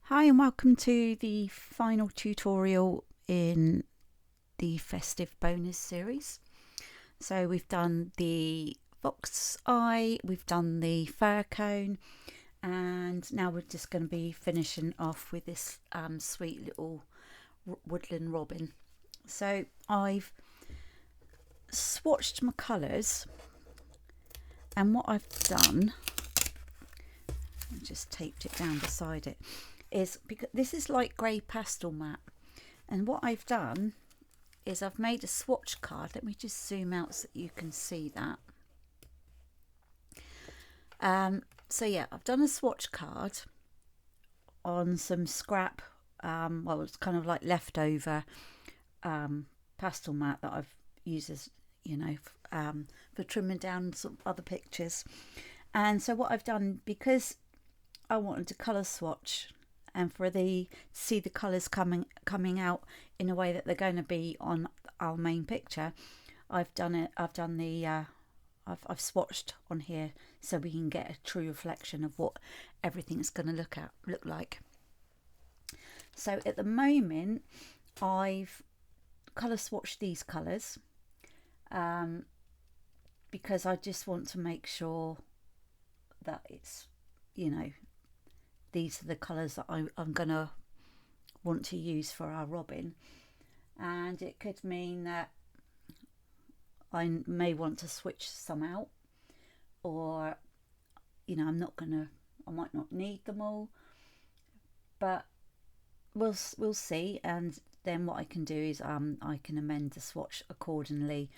Hi and welcome to the final tutorial in the festive bonus series. So we've done the fox eye, we've done the fir cone, and now we're just going to be finishing off with this sweet little woodland robin. So I've swatched my colours, and what I've done, I just taped it down beside it, is because this is light grey pastel matte, and what I've done is I've made a swatch card. Let me just zoom out so that you can see that. So yeah, I've done a swatch card on some scrap, well, it's kind of like leftover pastel matte that I've used as, for trimming down some other pictures. And so what I've done, because I wanted to colour swatch and for the see the colours coming out in a way that they're going to be on our main picture, I've swatched on here so we can get a true reflection of what everything's going to look like. So at the moment I've colour swatched these colours because I just want to make sure that it's, these are the colours that I'm going to want to use for our robin. And it could mean that I may want to switch some out, or I might not need them all, but we'll see. And then what I can do is I can amend the swatch accordingly,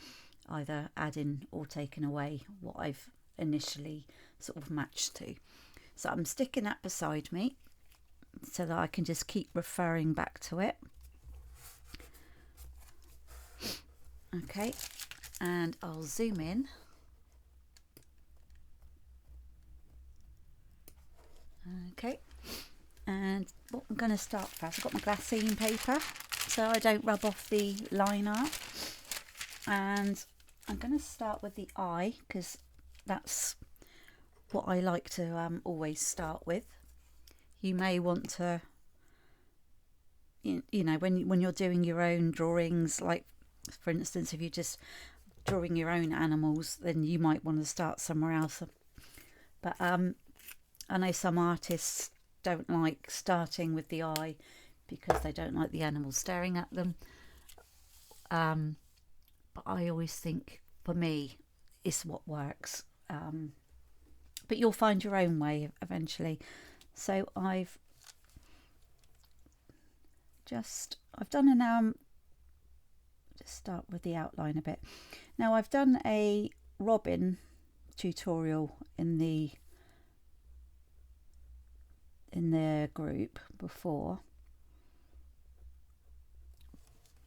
either adding or taking away what I've initially sort of matched to. So I'm sticking that beside me so that I can just keep referring back to it. Okay, and I'll zoom in. Okay, and what I'm going to start first, I've got my glassine paper so I don't rub off the line art, and I'm going to start with the eye because that's what I like to always start with. You may want to, when you're doing your own drawings, like for instance if you're just drawing your own animals, then you might want to start somewhere else. But I know some artists don't like starting with the eye because they don't like the animals staring at them. But I always think, for me, it's what works. But you'll find your own way eventually. So I've done an just start with the outline a bit. Now I've done a robin tutorial in the group before,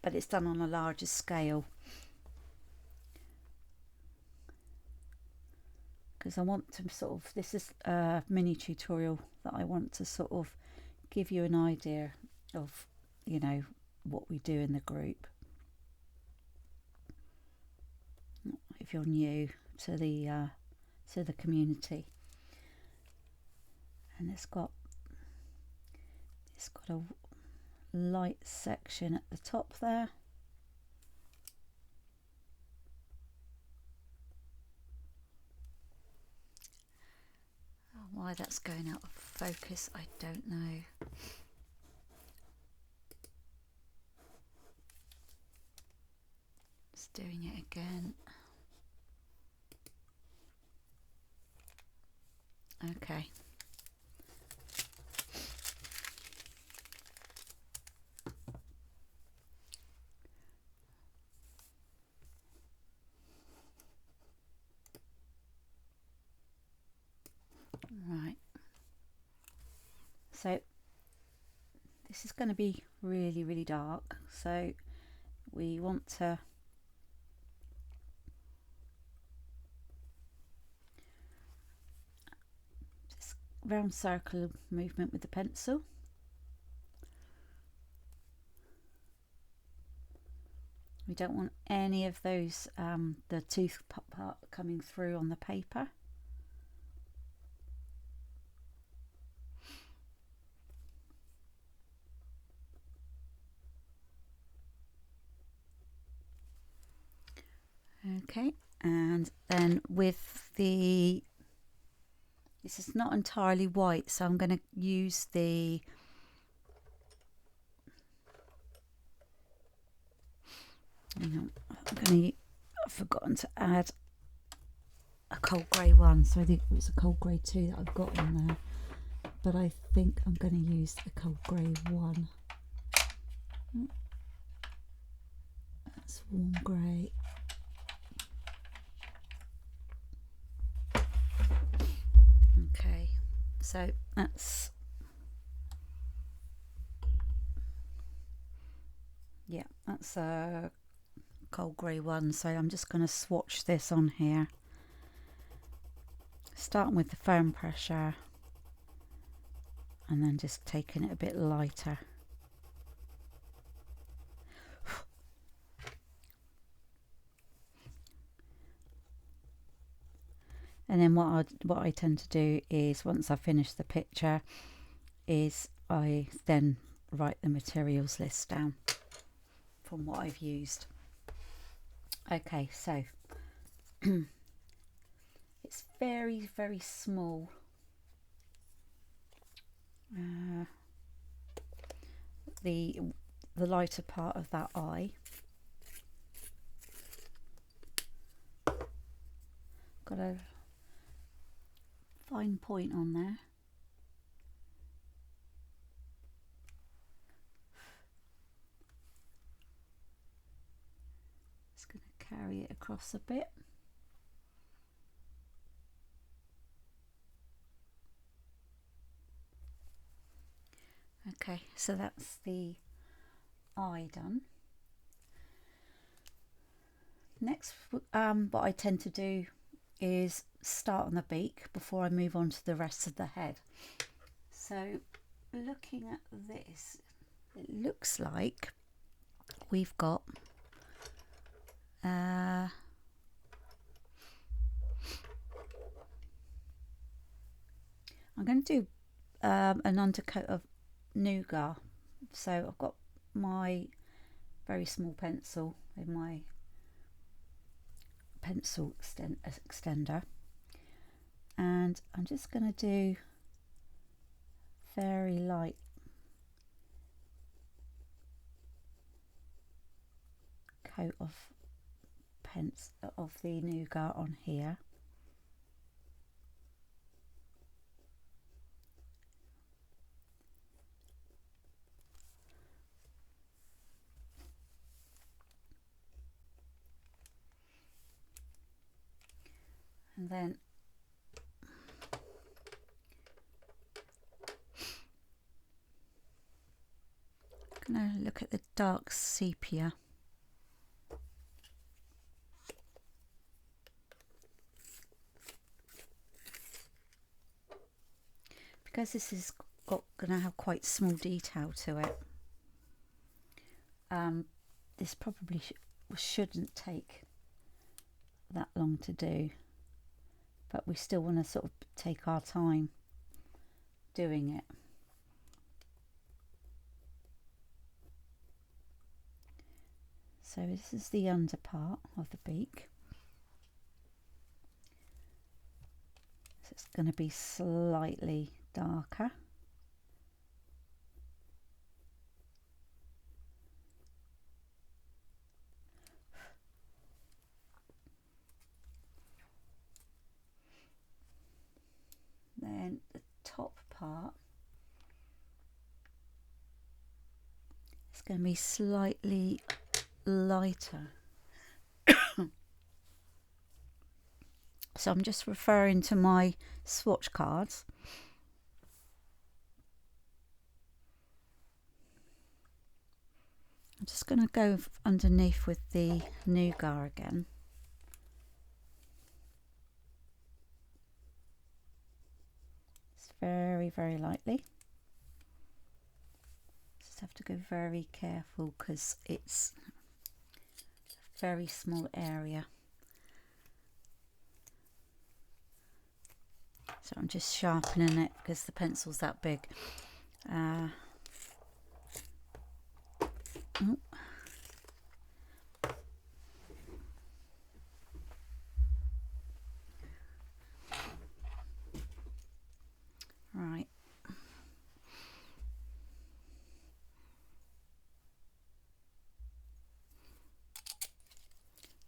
but it's done on a larger scale because I want to sort of, this is a mini tutorial that I want to sort of give you an idea of what we do in the group if you're new to the community. And it's got a light section at the top there. Why that's going out of focus, I don't know. Just doing it again. Okay. Right. So this is going to be really, really dark. So we want to just round circle movement with the pencil. We don't want any of those, the tooth part coming through on the paper. Okay, and then with the, this is not entirely white, so I'm going to use the I've forgotten to add a cold grey one, so I think it was a cold grey 2 that I've got on there, but I think I'm going to use the cold grey 1. That's warm grey. Okay, so that's, yeah, that's a cold grey 1, so I'm just going to swatch this on here, starting with the firm pressure and then just taking it a bit lighter. And then what I tend to do is, once I finish the picture, is I then write the materials list down from what I've used. Okay, so it's very, very small. The lighter part of that eye. Got a fine point on there. Just going to carry it across a bit. Okay, so that's the eye done. Next, what I tend to do is start on the beak before I move on to the rest of the head. So looking at this, it looks like we've got I'm going to do an undercoat of nougat. So I've got my very small pencil in my pencil extender, and I'm just going to do very light coat of the nougat on here. And then I'm going to look at the dark sepia. Because this is going to have quite small detail to it, this probably shouldn't take that long to do, but we still want to sort of take our time doing it. So this is the under part of the beak. So it's going to be slightly darker. Then the top part is going to be slightly lighter. So I'm just referring to my swatch cards. I'm just going to go underneath with the nougat again. It's very, very lightly. Just have to go very careful because it's a very small area. So I'm just sharpening it because the pencil's that big. Right.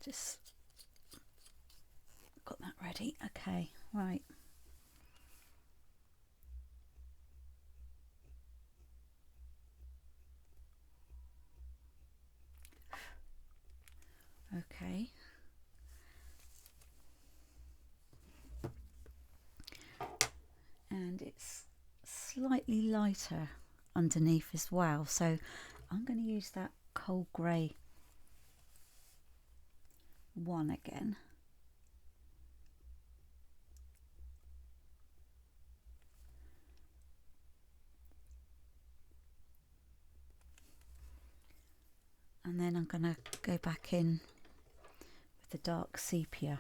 Just got that ready. Okay, right. Okay. And it's slightly lighter underneath as well, so I'm going to use that cold grey one again. And then I'm going to go back in with the dark sepia.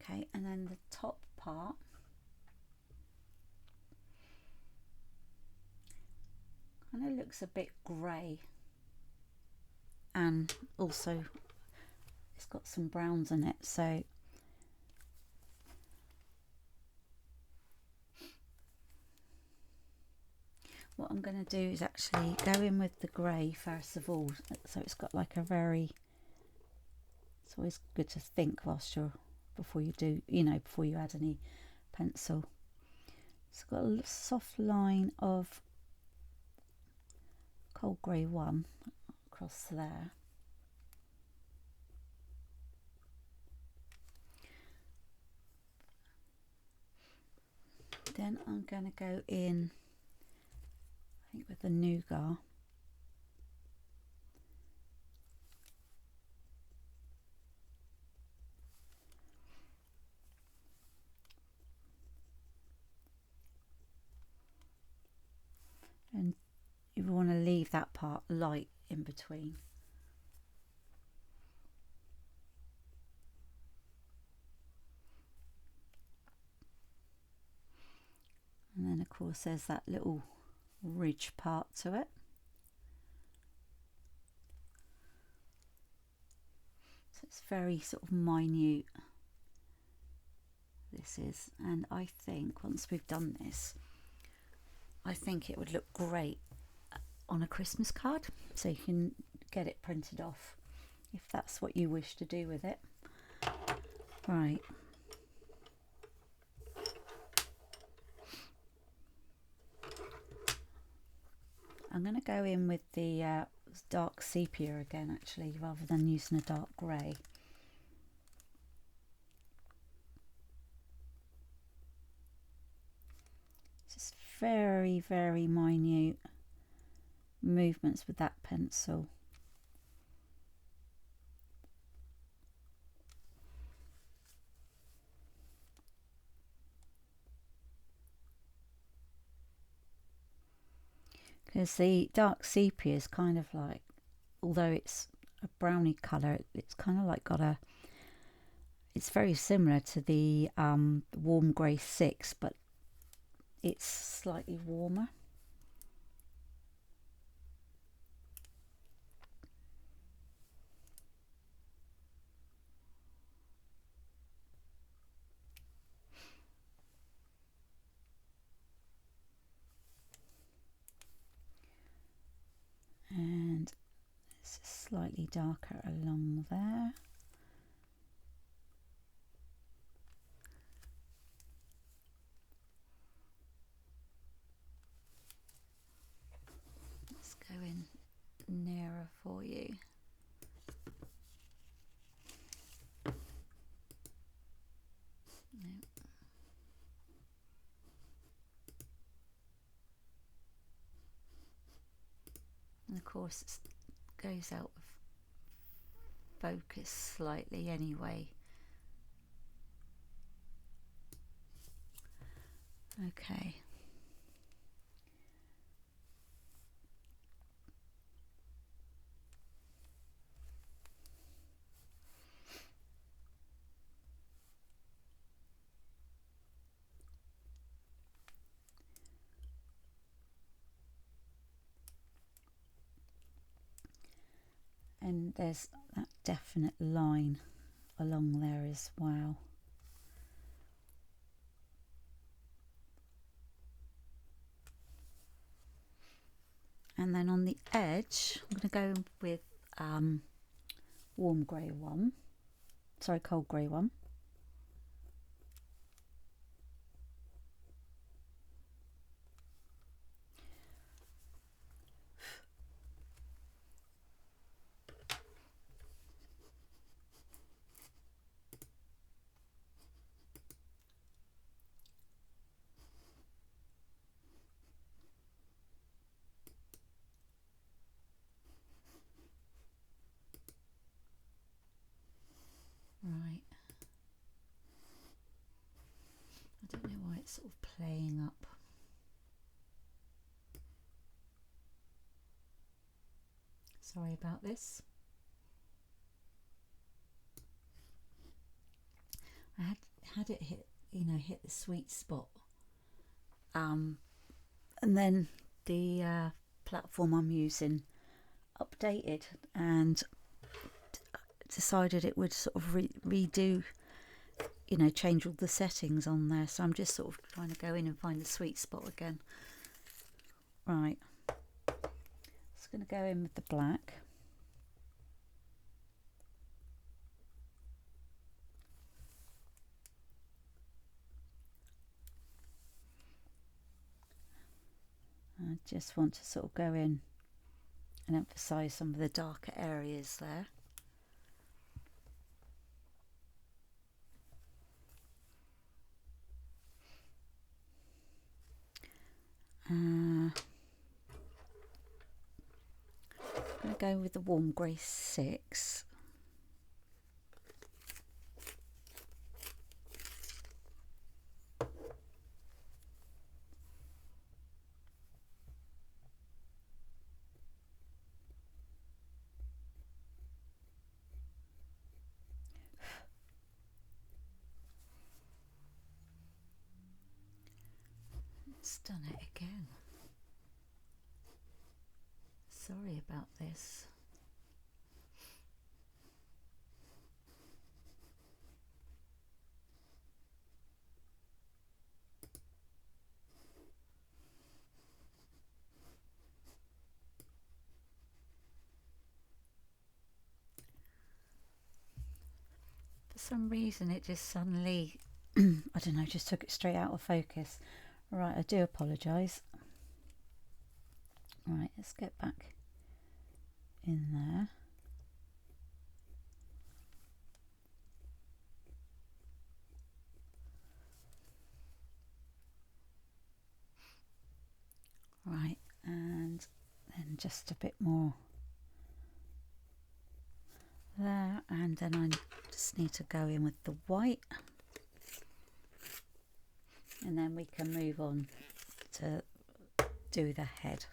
Okay, and then the top part, kind of looks a bit grey, and also it's got some browns in it, so what I'm going to do is actually go in with the grey first of all, so it's got like a very, it's always good to think whilst you're, before you do, before you add any pencil. It's got a soft line of cold grey one across there. Then I'm going to go in, I think, with the Nougat. And you want to leave that part light in between. And then of course there's that little ridge part to it. So it's very sort of minute, this is, and I think once we've done this, I think it would look great on a Christmas card, so you can get it printed off if that's what you wish to do with it. Right. I'm going to go in with the dark sepia again, actually, rather than using a dark grey. Just very, very minute movements with that pencil. Because the dark sepia is kind of like, although it's a browny colour, it's kind of like got a, it's very similar to the warm grey 6, but it's slightly warmer. And it's slightly darker along there. Let's go in nearer for you. No. And of course it goes out of focus slightly anyway. Okay. And there's that definite line along there as well. And then on the edge, I'm going to go with warm grey one, sorry, cold grey one. Right. I don't know why it's sort of playing up. Sorry about this. I had it hit, hit the sweet spot. And then the platform I'm using updated and decided it would sort of redo, change all the settings on there. So I'm just sort of trying to go in and find the sweet spot again. Right. Just going to go in with the black. I just want to sort of go in and emphasize some of the darker areas there. I'm going to go with the warm grey 6. It's done it again. Sorry about this. For some reason it just suddenly, I don't know, just took it straight out of focus. Right, I do apologise. Right, let's get back in there. Right, and then just a bit more there, and then I just need to go in with the white, and then we can move on to do the head.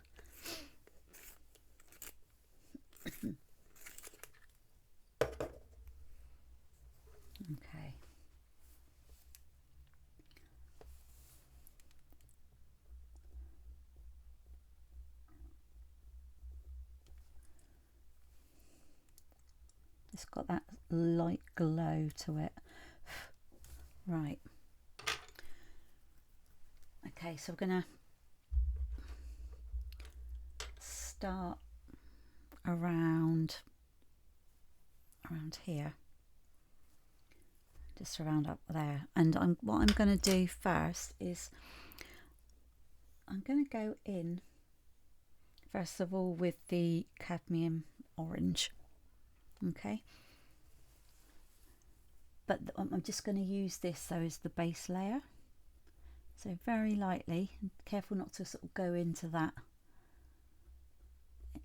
Okay. It's got that light glow to it. Right. Okay, so we're going to start around here, just around up there, and what I'm going to do first is I'm going to go in first of all with the cadmium orange. Okay, but I'm just going to use this though as the base layer, so very lightly, and careful not to sort of go into that,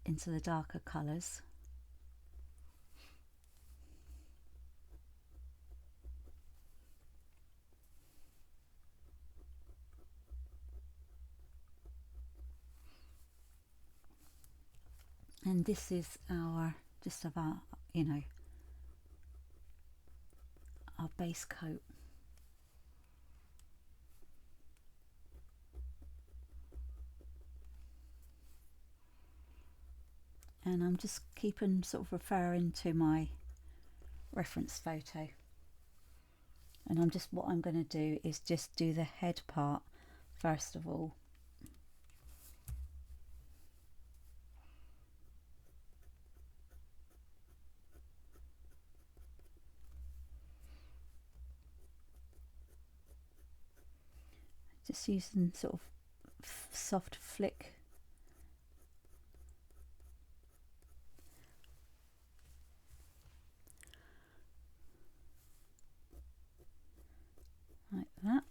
into the darker colours. And this is our, just of our, our base coat. and I'm just keeping sort of referring to my reference photo. And what I'm going to do is just do the head part first of all. Just using sort of soft flick. Like that.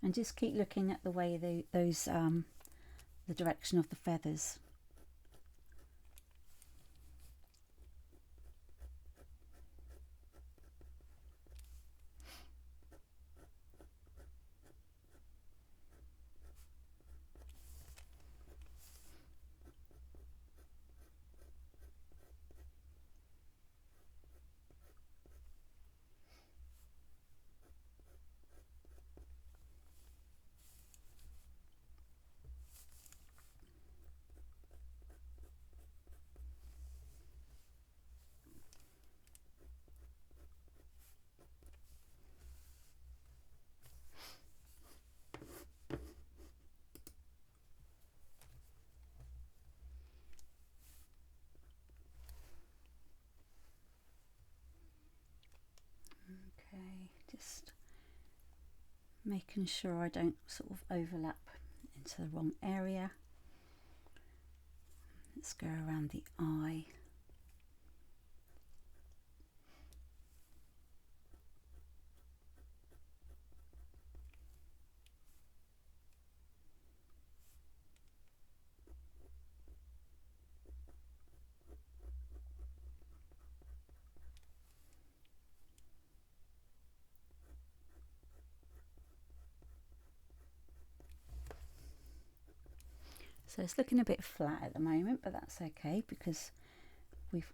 And just keep looking at the way the direction of the feathers. Okay, just making sure I don't sort of overlap into the wrong area. Let's go around the eye. So it's looking a bit flat at the moment, but that's okay because we've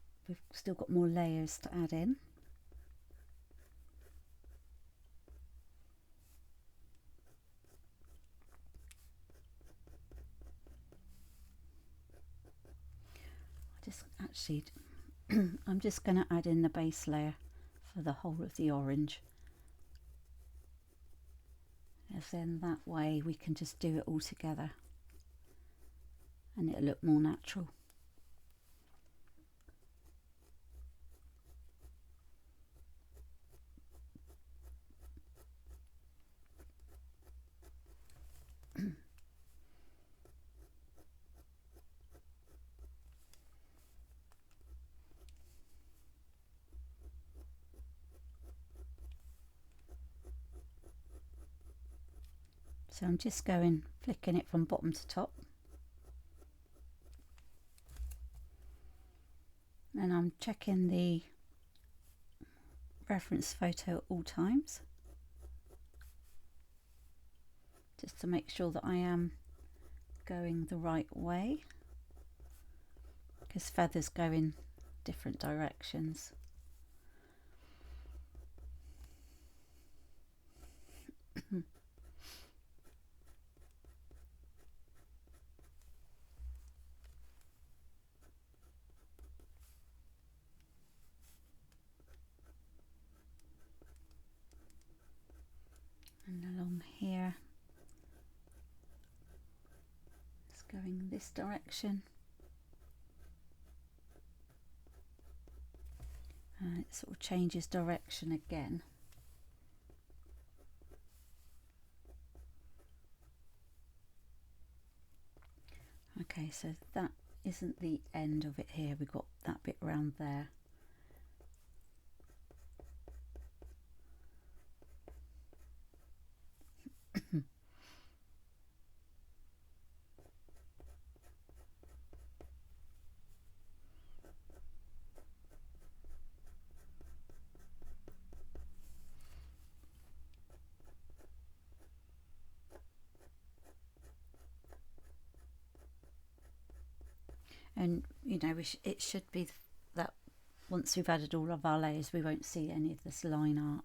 still got more layers to add in. I'm just going to add in the base layer for the whole of the orange, as then that way we can just do it all together and it'll look more natural. So I'm just flicking it from bottom to top, and I'm checking the reference photo at all times just to make sure that I am going the right way, because feathers go in different directions. And along here it's going this direction, and it sort of changes direction again. Okay, so that isn't the end of it here, we've got that bit around there. And it should be that once we've added all of our layers, we won't see any of this line art.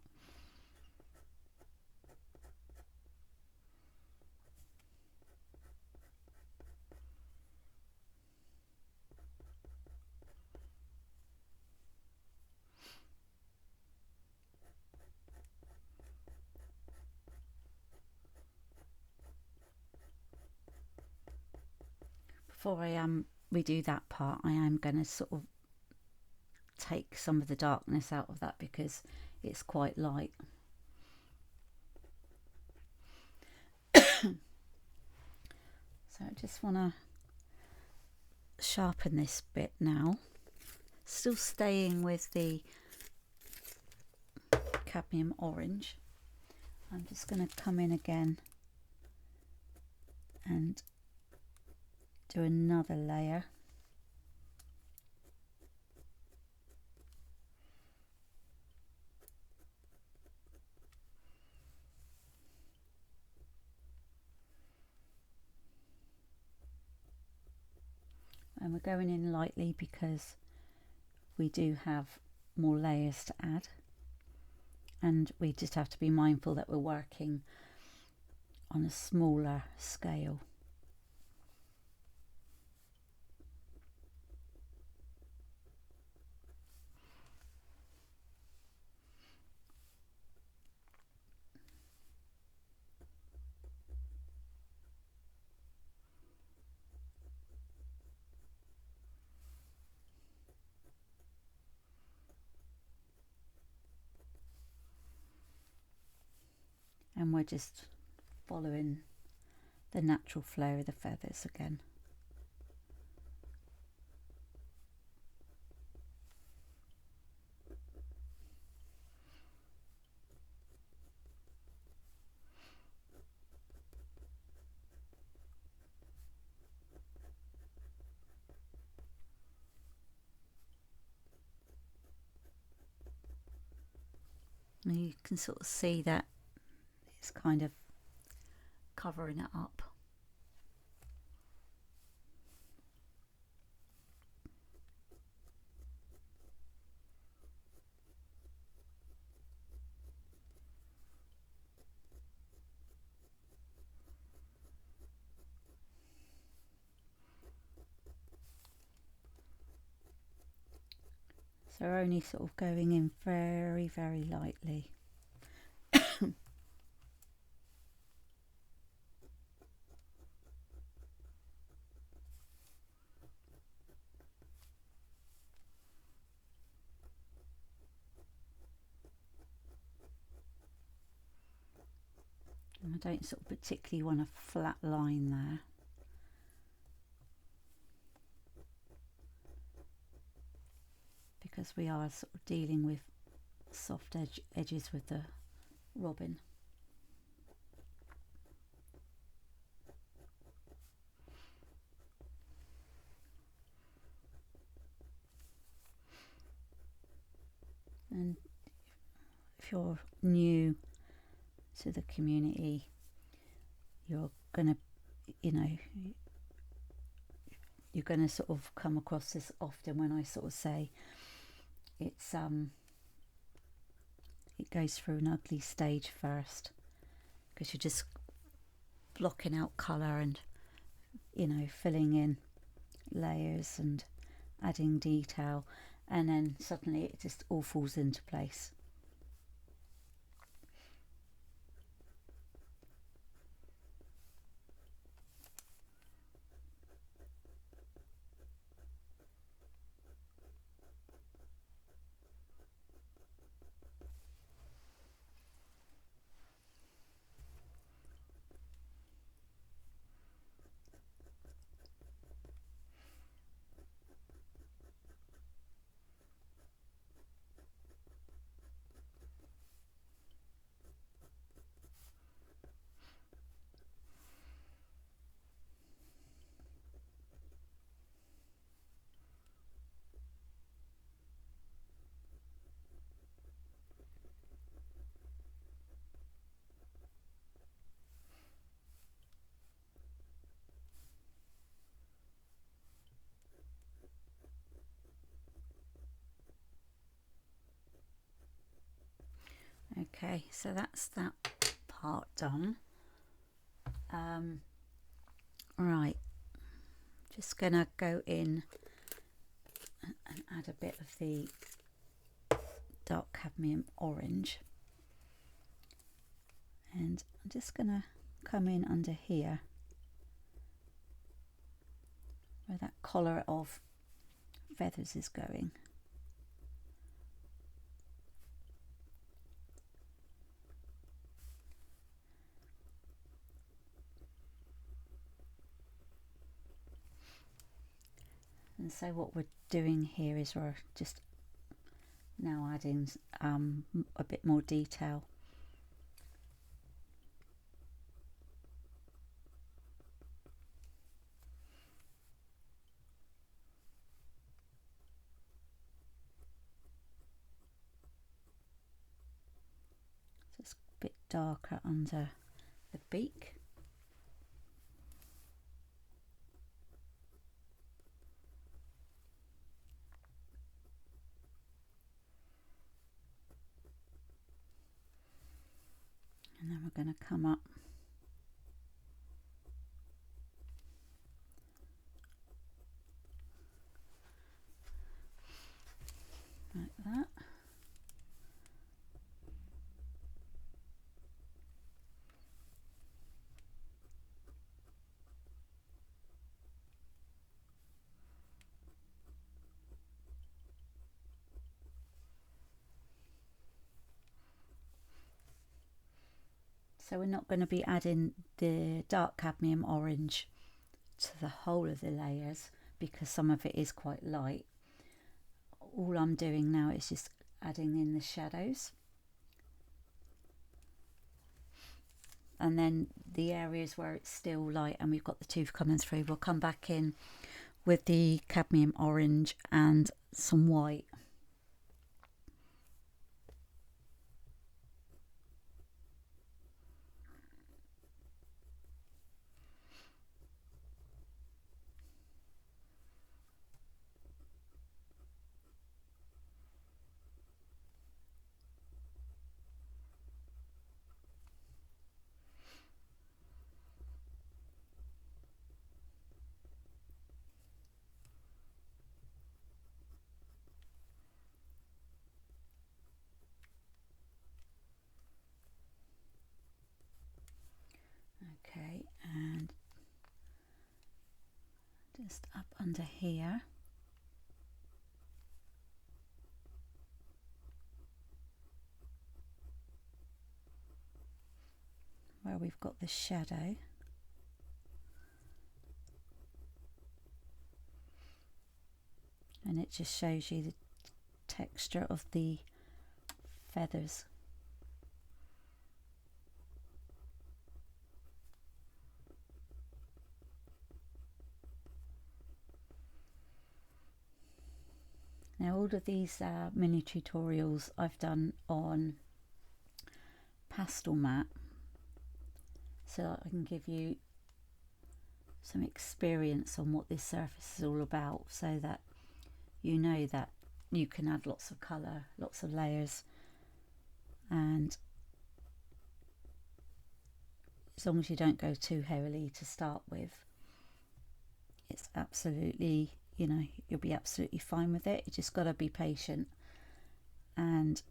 Before we do that part, I am going to sort of take some of the darkness out of that because it's quite light. So I just want to sharpen this bit now, still staying with the cadmium orange. I'm just going to come in again and do another layer. And we're going in lightly because we do have more layers to add, and we just have to be mindful that we're working on a smaller scale. And we're just following the natural flow of the feathers again. And you can sort of see that it's kind of covering it up. So we're only sort of going in very, very lightly. And I don't sort of particularly want a flat line there. Because we are sort of dealing with soft edges with the robin. And if you're new to the community, you're gonna, you're gonna sort of come across this often when I sort of say it's it goes through an ugly stage first, because you're just blocking out colour and filling in layers and adding detail, and then suddenly it just all falls into place. Okay, so that's that part done. Right, just gonna go in and add a bit of the dark cadmium orange, and I'm just gonna come in under here where that collar of feathers is going. And so what we're doing here is we're just now adding a bit more detail. So it's a bit darker under the beak. And then we're going to come up like that. So we're not going to be adding the dark cadmium orange to the whole of the layers because some of it is quite light. All I'm doing now is just adding in the shadows, and then the areas where it's still light and we've got the tooth coming through, we'll come back in with the cadmium orange and some white. Okay, and just up under here. Where we've got the shadow. And it just shows you the texture of the feathers. Now all of these mini tutorials I've done on Pastelmat, so I can give you some experience on what this surface is all about, so that you know that you can add lots of colour, lots of layers, and as long as you don't go too heavily to start with, it's absolutely, you know, you'll be absolutely fine with it. You just got to be patient and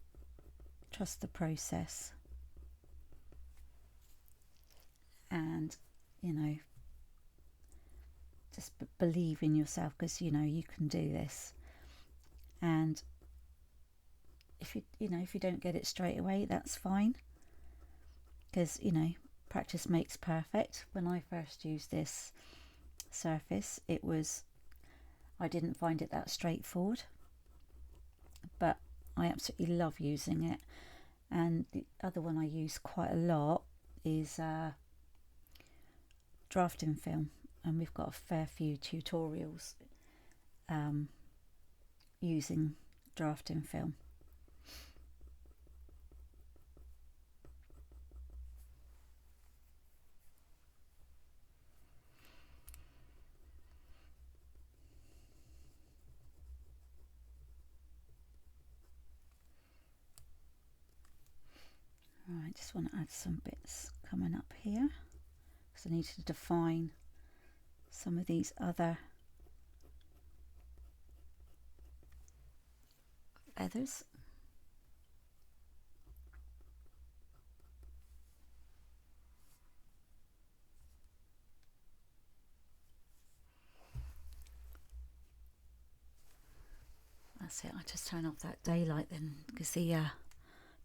trust the process, and you know, just believe in yourself, because you know you can do this. And if you don't get it straight away, that's fine, because you know, practice makes perfect. When I first used this surface, I didn't find it that straightforward, but I absolutely love using it. And the other one I use quite a lot is drafting film, and we've got a fair few tutorials using drafting film. just want to add some bits coming up here because I need to define some of these other feathers. That's it. I just turn off that daylight then, because the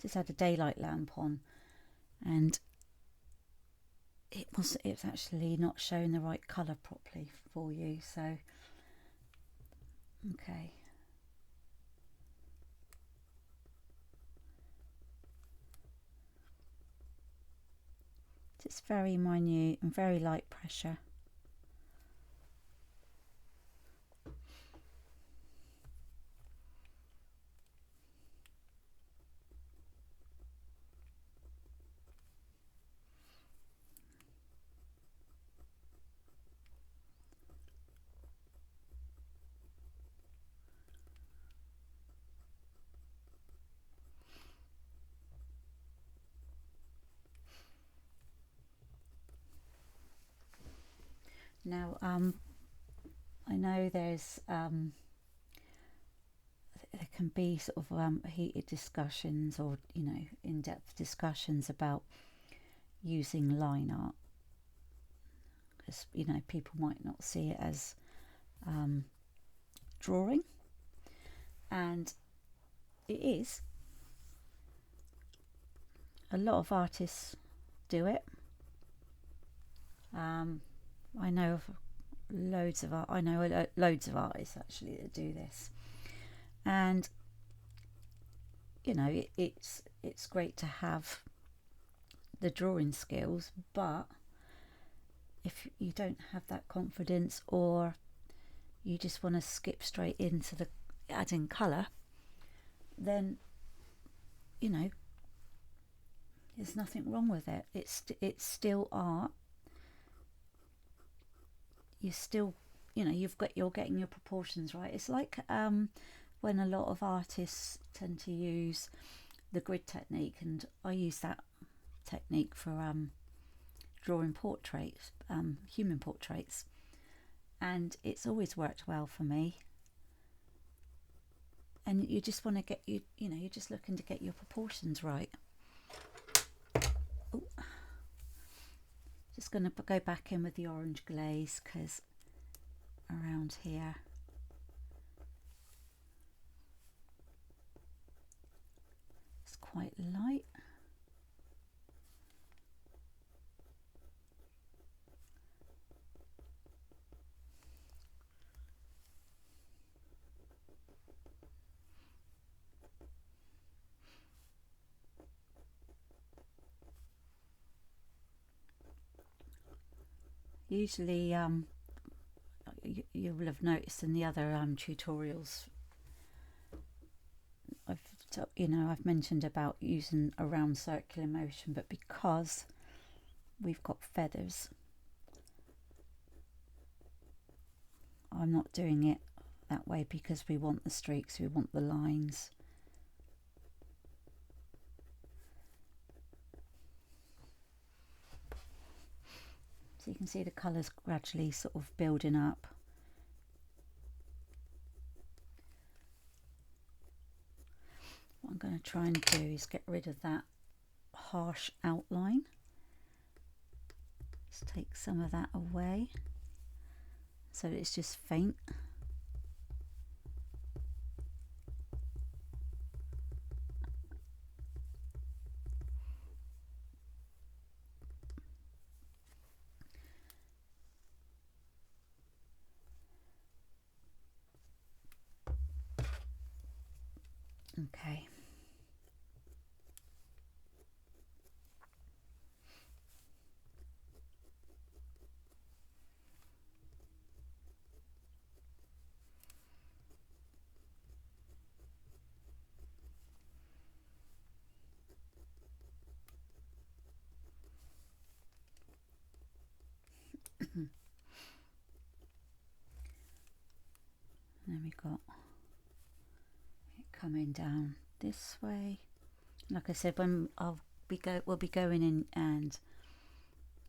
just had a daylight lamp on, and it's actually not showing the right colour properly for you. So okay, it's very minute and very light pressure. Now, I know there's there can be sort of heated discussions, or in-depth discussions about using line art, because people might not see it as drawing, and it is. A lot of artists do it. I know of loads of artists actually that do this, and it's great to have the drawing skills, but if you don't have that confidence, or you just want to skip straight into the adding colour, then there's nothing wrong with it. It's still art. You still, you're getting your proportions right. It's like when a lot of artists tend to use the grid technique, and I use that technique for drawing portraits, human portraits, and it's always worked well for me. And you just want to get you're just looking to get your proportions right. Ooh. Just going to go back in with the orange glaze, because around here it's quite light. Usually you will have noticed in the other tutorials I've mentioned about using a round circular motion, but because we've got feathers, I'm not doing it that way, because we want the streaks, we want the lines. So you can see the colours gradually sort of building up. What I'm going to try and do is get rid of that harsh outline. Just take some of that away so that it's just faint. Okay. And then we got it coming down this way. Like I said, when I'll we'll be going in and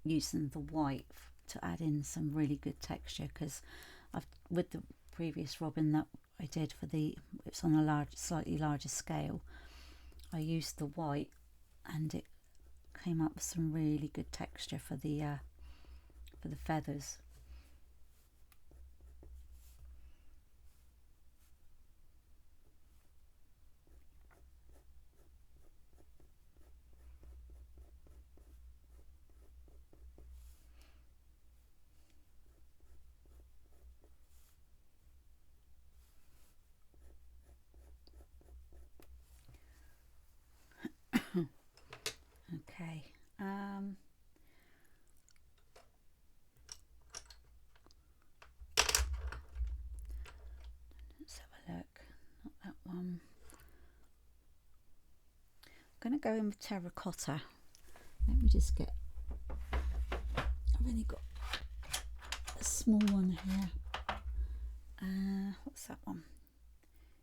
using the white to add in some really good texture, because I've, with the previous robin that I did for it's on a slightly larger scale, I used the white and it came up with some really good texture for the feathers. Okay. Let's have a look. Not that one. I'm going to go in with terracotta. Let me just get. I've only got a small one here. What's that one?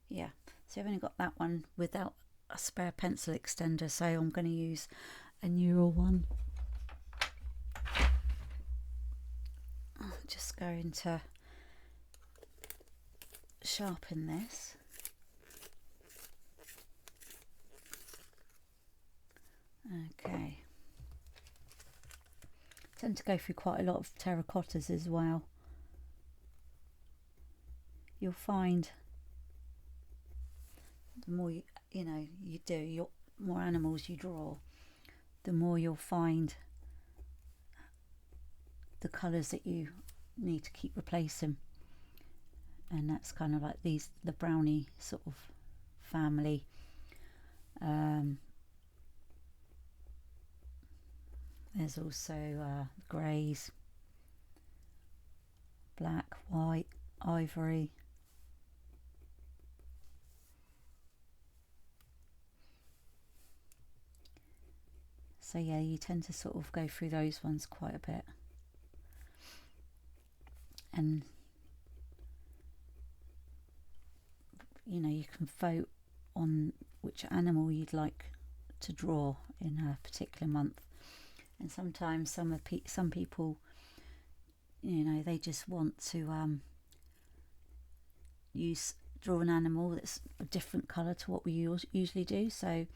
Yeah. So I've only got that one without a spare pencil extender, so I'm going to use a neural one. I'm just going to sharpen this. Okay. I tend to go through quite a lot of terracottas as well. You'll find the more you do, more animals you draw, the more you'll find the colours that you need to keep replacing. And that's kind of like the brownie sort of family. There's also greys, black, white, ivory. So yeah, you tend to sort of go through those ones quite a bit. And you can vote on which animal you'd like to draw in a particular month. And sometimes some people, they just want to draw an animal that's a different colour to what we usually do. So,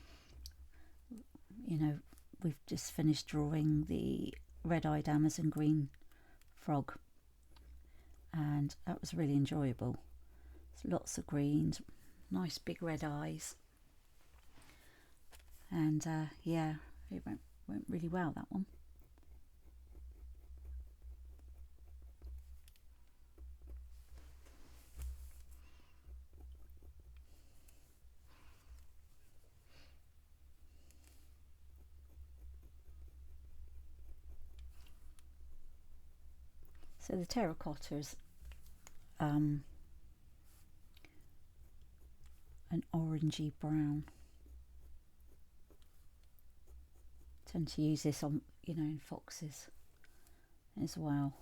we've just finished drawing the red-eyed Amazon green frog, and that was really enjoyable. There's lots of greens, nice big red eyes, and yeah, it went really well, that one. So the terracottas, an orangey brown. I tend to use this on, in foxes as well.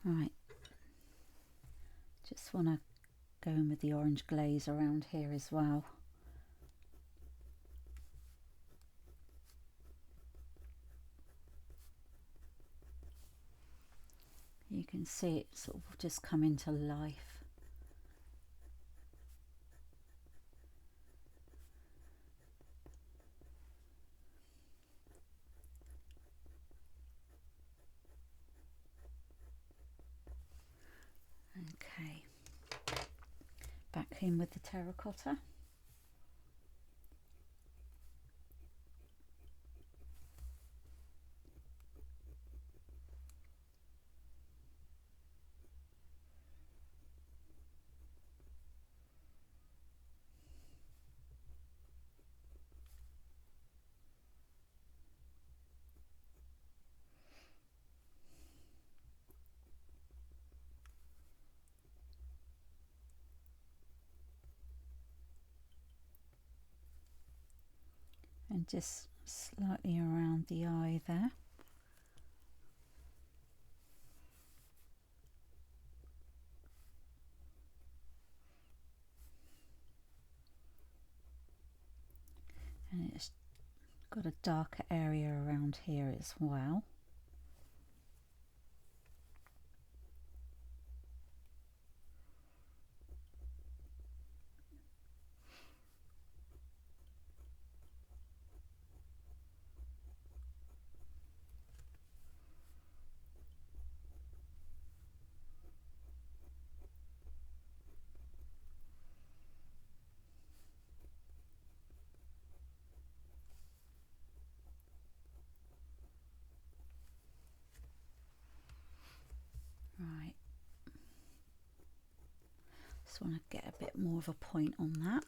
Right, just want to go in with the orange glaze around here as well. You can see it sort of just come into life. Okay, back in with the terracotta. And just slightly around the eye there. Got a darker area around here as well. Right, just want to get a bit more of a point on that.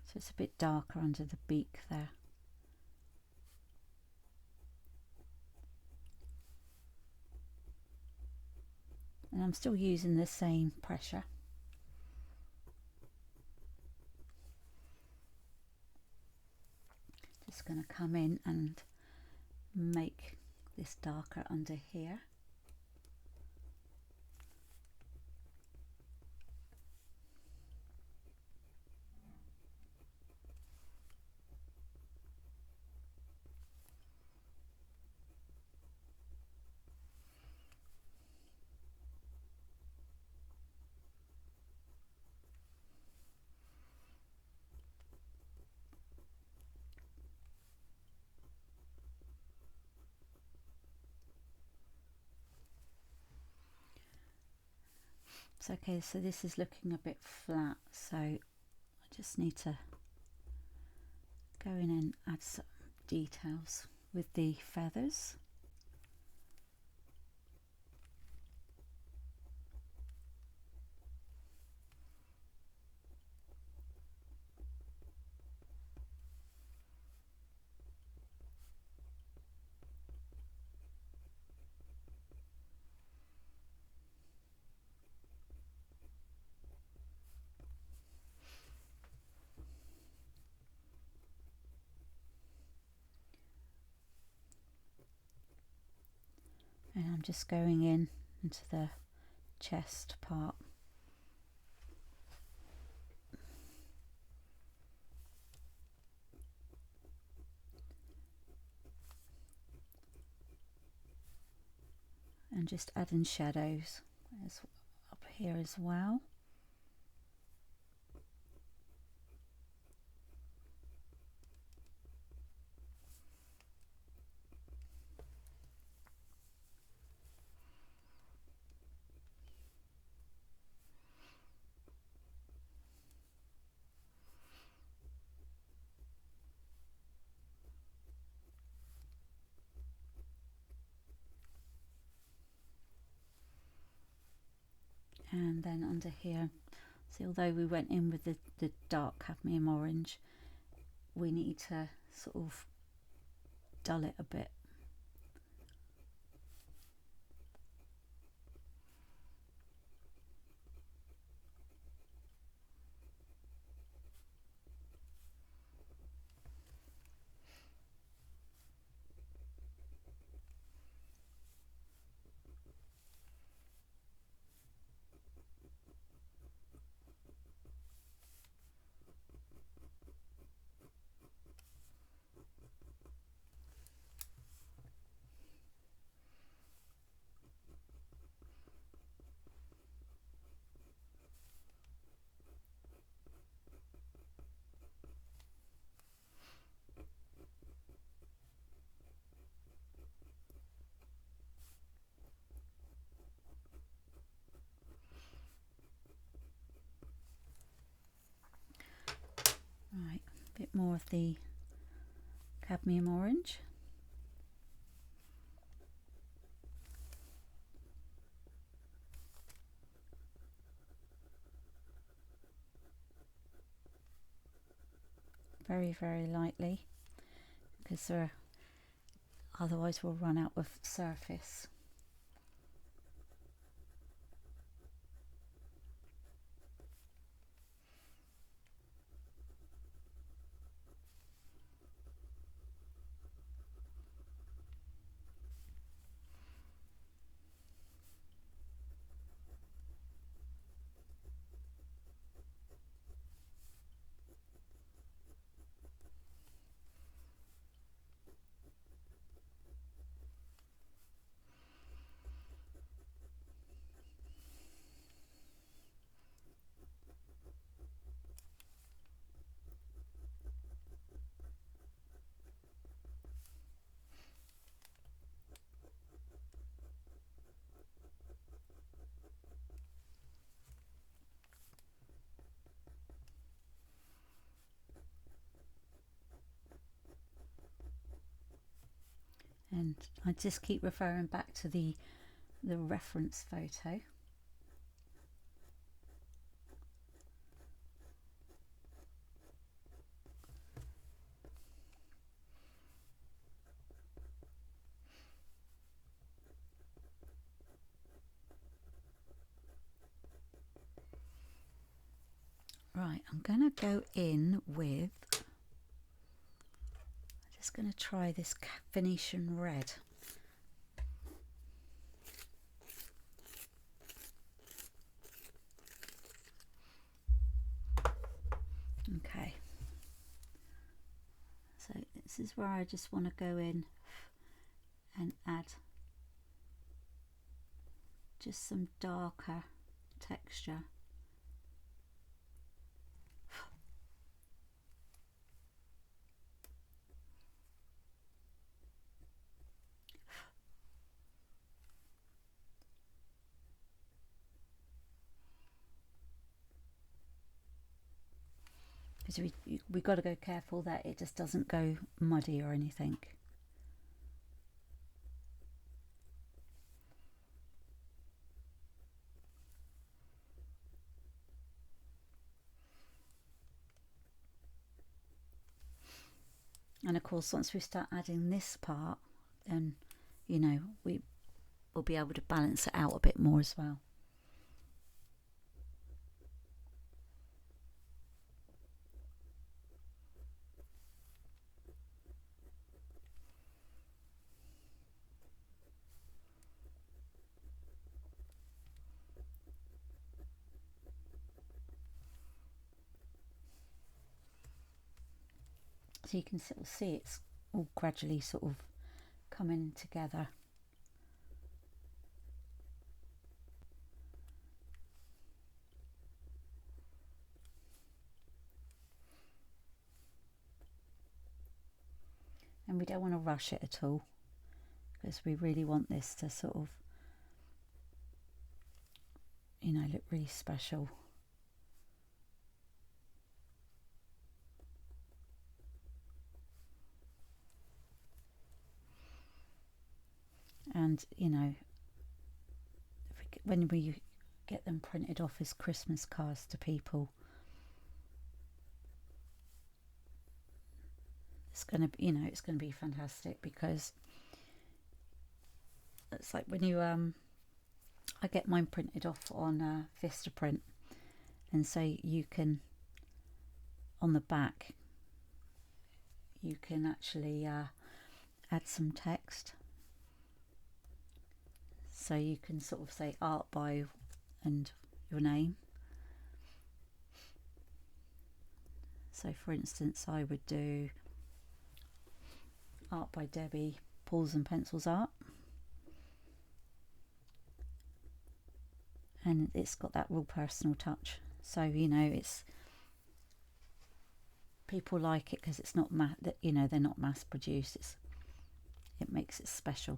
So it's a bit darker under the beak there. And I'm still using the same pressure. Just going to come in and make this darker under here. It's okay, so this is looking a bit flat, so I just need to go in and add some details with the feathers. And I'm just going in into the chest part. And just adding shadows up here as well. And then under here, see, although we went in with the dark cadmium orange, we need to sort of dull it a bit. Right, a bit more of the cadmium orange. Very, very lightly, because otherwise we'll run out of surface. And I just keep referring back to the reference photo. Right, I'm going to go in with, I'm just going to try this Venetian red. Okay, so this is where I just want to go in and add just some darker texture. Because we got to go careful that it just doesn't go muddy or anything. And of course, once we start adding this part, then, you know, we will be able to balance it out a bit more as well. So you can sort of see it's all gradually sort of coming together. And we don't want to rush it at all, because we really want this to sort of, you know, look really special. And, you know, when we get them printed off as Christmas cards to people, it's going to, you know, it's going to be fantastic, because it's like when you, I get mine printed off on Vistaprint, and so you can, on the back, you can actually add some text. So you can sort of say art by and your name. So for instance, I would do art by Debbie, Pawls and Pencils Art. And it's got that real personal touch. So, you know, it's, people like it because it's not, you know, they're not mass produced. It makes it special.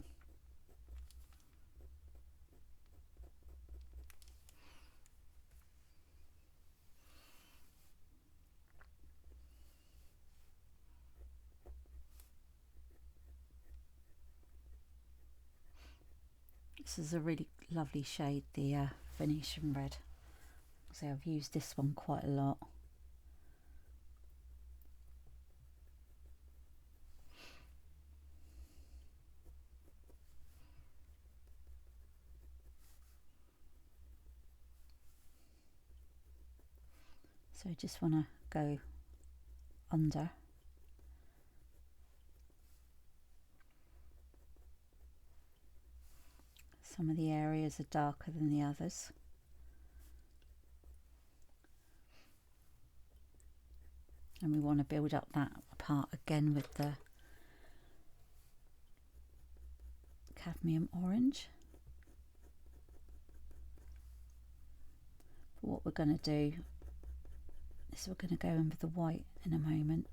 This is a really lovely shade, the Venetian red. So I've used this one quite a lot. So I just want to go under. Some of the areas are darker than the others. And we want to build up that part again with the cadmium orange. But what we're going to do is we're going to go in with the white in a moment.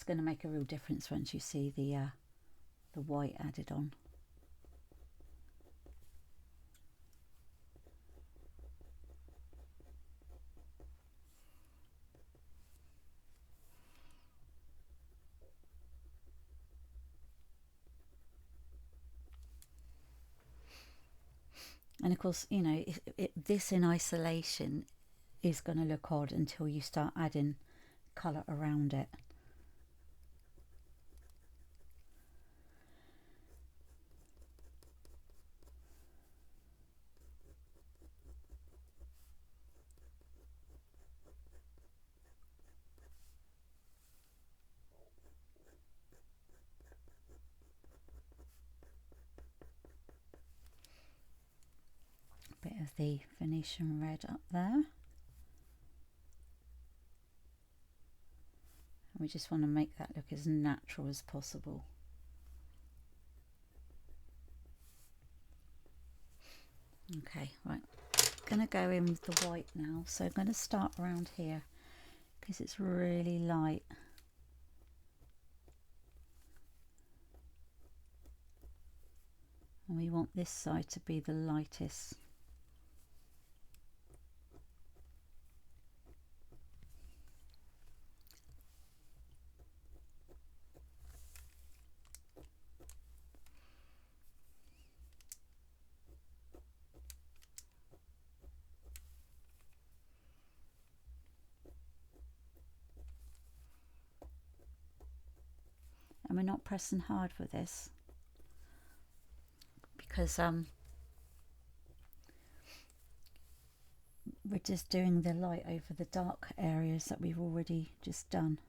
it's going to make a real difference once you see the white added on. And of course, you know, this in isolation is going to look odd until you start adding colour around it. Bit of the Venetian red up there. We just want to make that look as natural as possible. Okay, right. Gonna go in with the white now. So I'm gonna start around here because it's really light. And we want this side to be the lightest. And we're not pressing hard with this because we're just doing the light over the dark areas that we've already just done.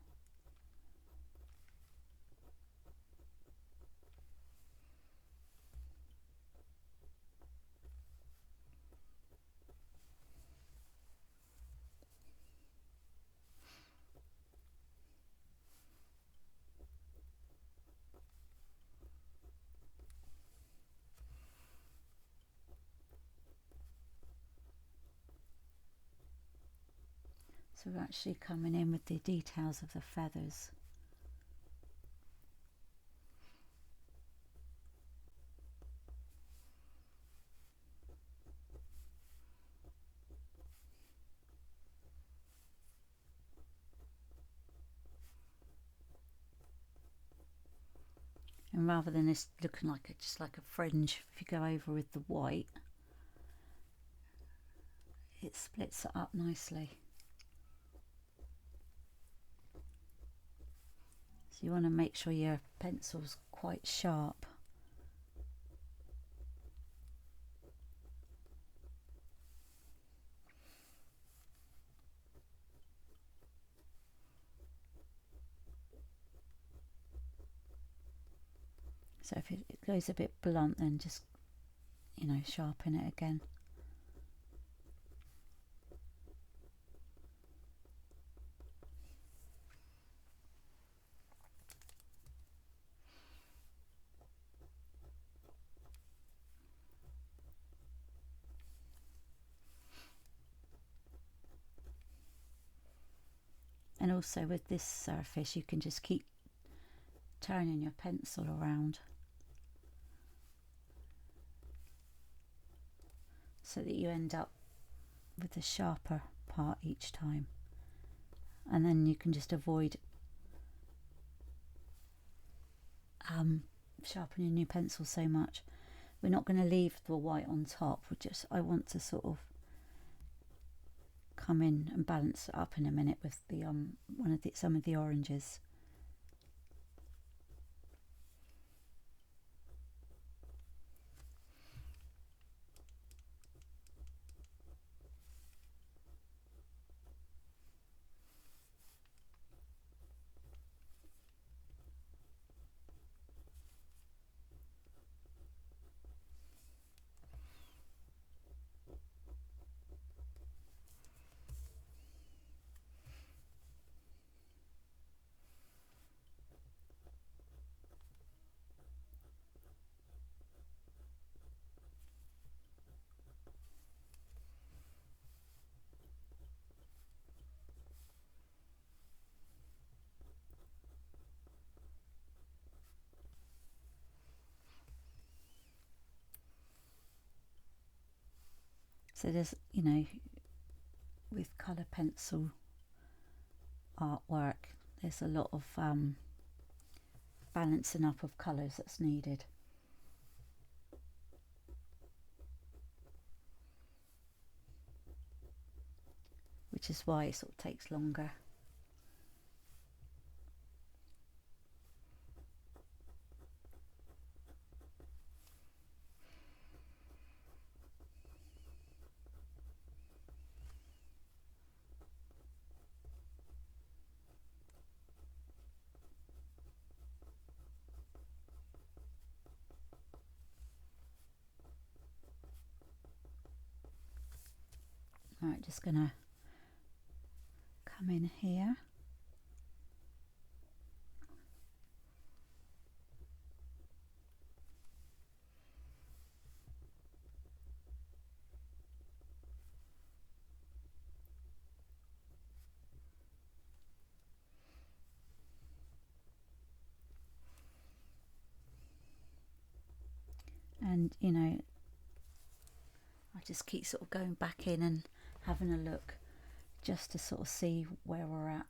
So we're actually coming in with the details of the feathers. And rather than this looking like just like a fringe, if you go over with the white, it splits it up nicely. So you want to make sure your pencil's quite sharp. So if it goes a bit blunt, then just, you know, sharpen it again. And also with this surface, you can just keep turning your pencil around so that you end up with the sharper part each time. And then you can just avoid sharpening your pencil so much. We're not going to leave the white on top. I want to sort of come in and balance it up in a minute with the some of the oranges. So there's, you know, with colour pencil artwork, there's a lot of balancing up of colours that's needed. Which is why it sort of takes longer. Alright, just gonna come in here. And, you know, I just keep sort of going back in and having a look just to sort of see where we're at.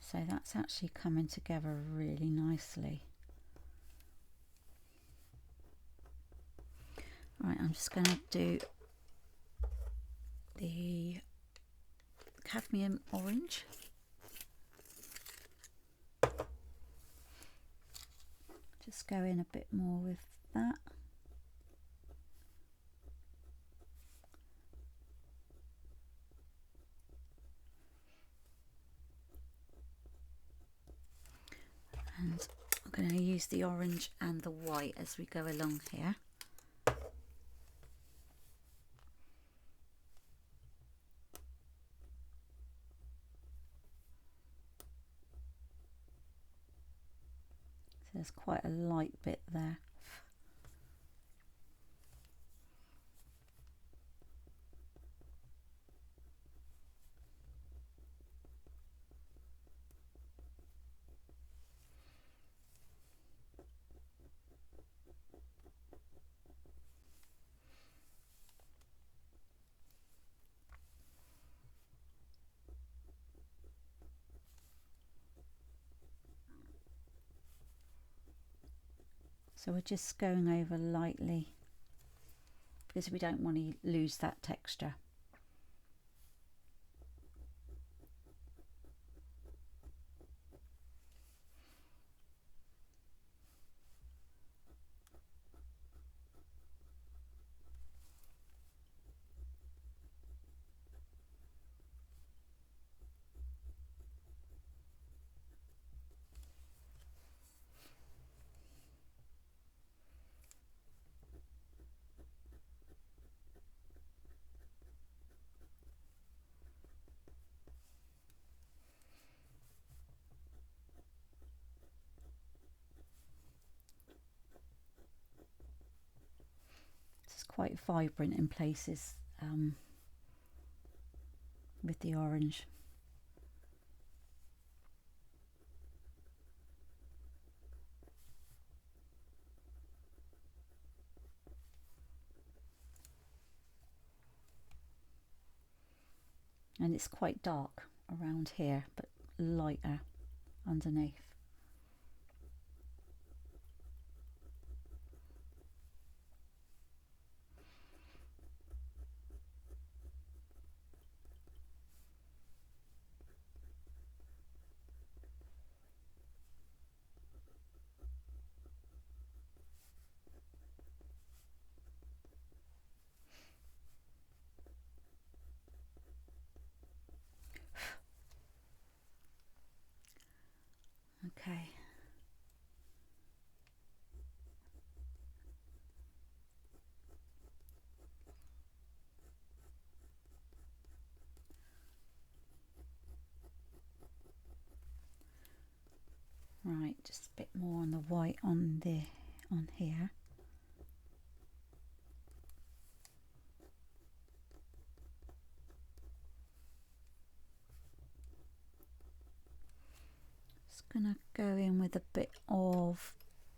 So that's actually coming together really nicely. Right, I'm just going to do the cadmium orange. Just go in a bit more with that. And I'm going to use the orange and the white as we go along here. So there's quite a light bit there. So we're just going over lightly because we don't want to lose that texture. It's quite vibrant in places with the orange. And it's quite dark around here, but lighter underneath. Okay. just a bit more on the white on here. Just gonna go in with a bit of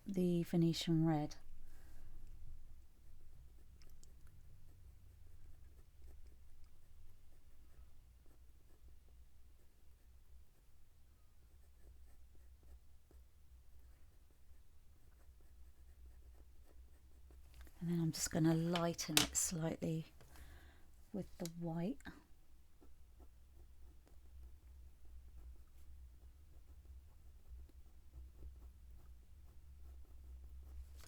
the Venetian red. And then I'm just going to lighten it slightly with the white.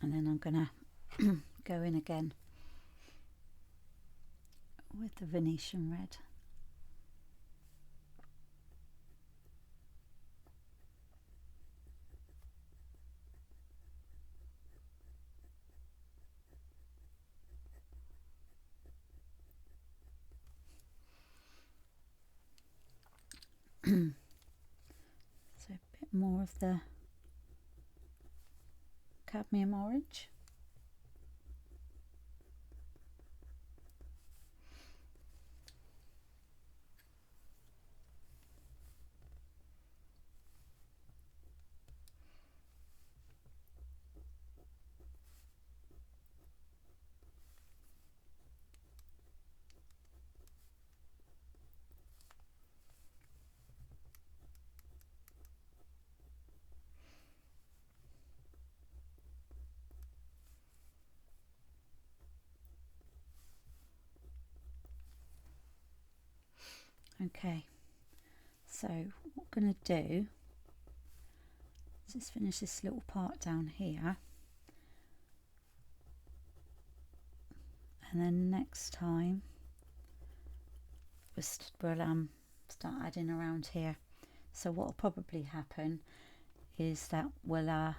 And then I'm going to go in again with the Venetian red. So a bit more of the cadmium orange. Okay, so what I'm going to do is just finish this little part down here, and then next time we'll start adding around here. So what will probably happen is that we'll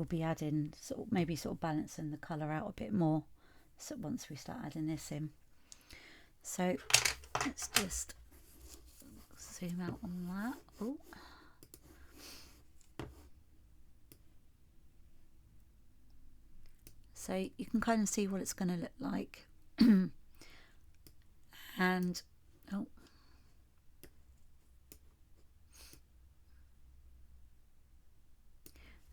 be adding maybe balancing the colour out a bit more, so once we start adding this in. So let's just zoom out on that. Oh. So you can kind of see what it's going to look like. And oh,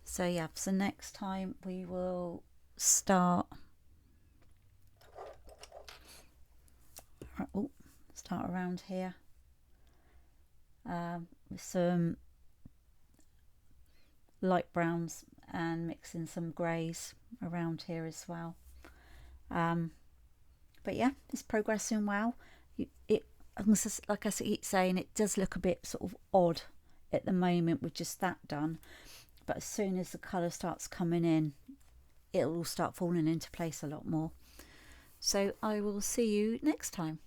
so yeah, so next time we will start around here with some light browns and mixing some greys around here as well. But yeah, it's progressing well. Like I keep saying, it does look a bit sort of odd at the moment with just that done, but as soon as the colour starts coming in, it'll all start falling into place a lot more. So I will see you next time.